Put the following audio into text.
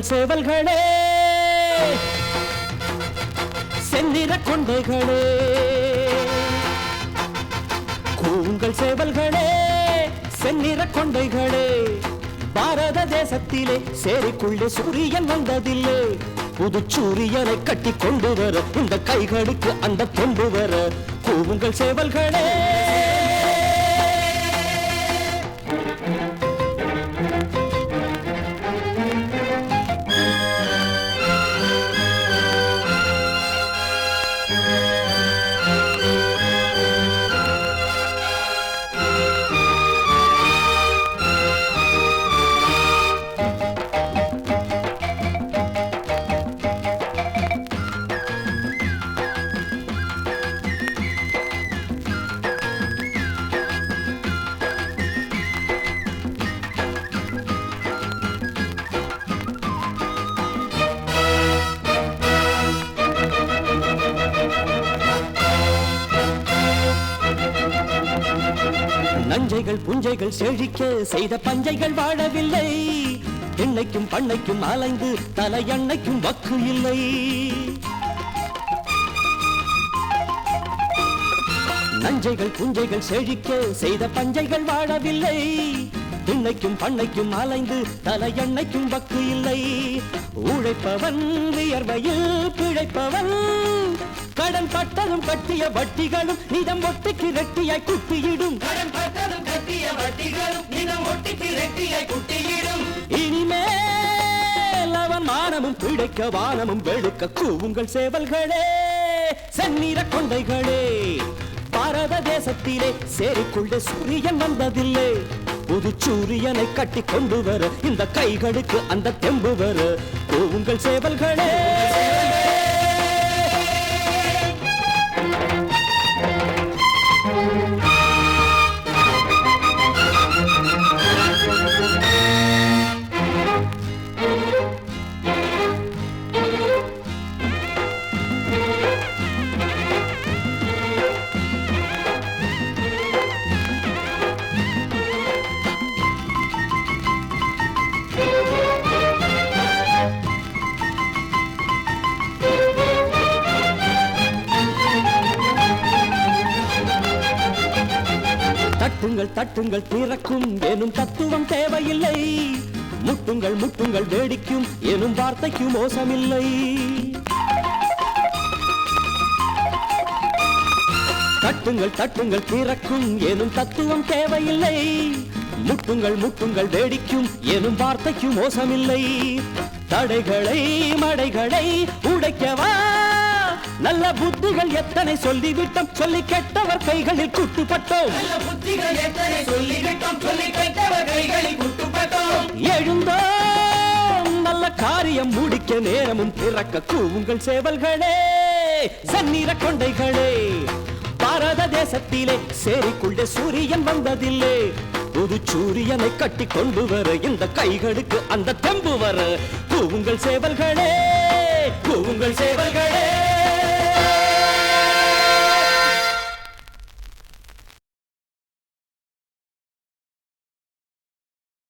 சேவல்களே செந்நிற கொண்டைகளே கூங்கள் சேவல்களே செந்நிற கொண்டைகளே பாரத தேசத்திலே சேரிக்குள்ளே சூரியன் வந்ததில்லை புது சூரியனை கட்டி கொண்டு வர இந்த கைகளுக்கு அந்த கொண்டு வர கூவுங்கள் சேவல்களே நஞ்சைகள் புஞ்சைகள் செழிக்க செய்த பஞ்சைகள் வாழவில்லை எண்ணைக்கும் பண்ணைக்கும் அலைந்து தலை எண்ணைக்கும் வக்கு இல்லை நஞ்சைகள் புஞ்சைகள் செழிக்க செய்த பஞ்சைகள் வாழவில்லை எண்ணைக்கும் பண்ணைக்கும் அலைந்து தலை எண்ணைக்கும் வக்கு இல்லை உழைப்பவன் வியர்வையில் பிழைப்பவன் கடன் பட்டதும் கட்டிய வட்டிகளும் நிதம் ஒட்டிக்கு ரெட்டியாய் குட்டியிடும் இனிமேல் அவன் மானமும் பிழைக்க வானமும் வெளுக்க கூவுங்கள் சேவல்களே செந்நிற கொண்டைகளே பாரத தேசத்திலே சேரிக்குள்ளே சூரியன் வந்ததில்லை புது சூரியனை கட்டி கொண்டு வர இந்த கைகளுக்கு அந்த தெம்பு வர கூவுங்கள் சேவல்களே தட்டுங்கள் தட்டுங்கள் திறக்கும் எனும் தத்துவம் தேவையில்லை முட்டுங்கள் முட்டுங்கள் வேடிக்கும் எனும் வார்த்தைக்கு மோசமில்லை தட்டுங்கள் தட்டுங்கள் திறக்கும் எனும் தத்துவம் தேவையில்லை முட்டுங்கள் முட்டுங்கள் வேடிக்கும் எனும் வார்த்தைக்கு மோசமில்லை தடைகளை மடைகளை உடைக்கவா நல்ல புத்திகள் எத்தனை சொல்லிவிட்டோம் சொல்லி கெட்டவர் கைகளில் குட்டுப்பட்டோம் எழுந்தோம் நல்ல காரியம் முடிக்க நேரமும் பிறக்க கூவுங்கள் சேவல்களே செந்நிற கொண்டைகளே பாரத தேசத்திலே சேரிக்குள்ளே சூரியன் வந்ததில்லை புது சூரியனை கட்டி கொண்டு வர இந்த கைகளுக்கு அந்த தெம்பு வர கூவுங்கள் சேவல்களே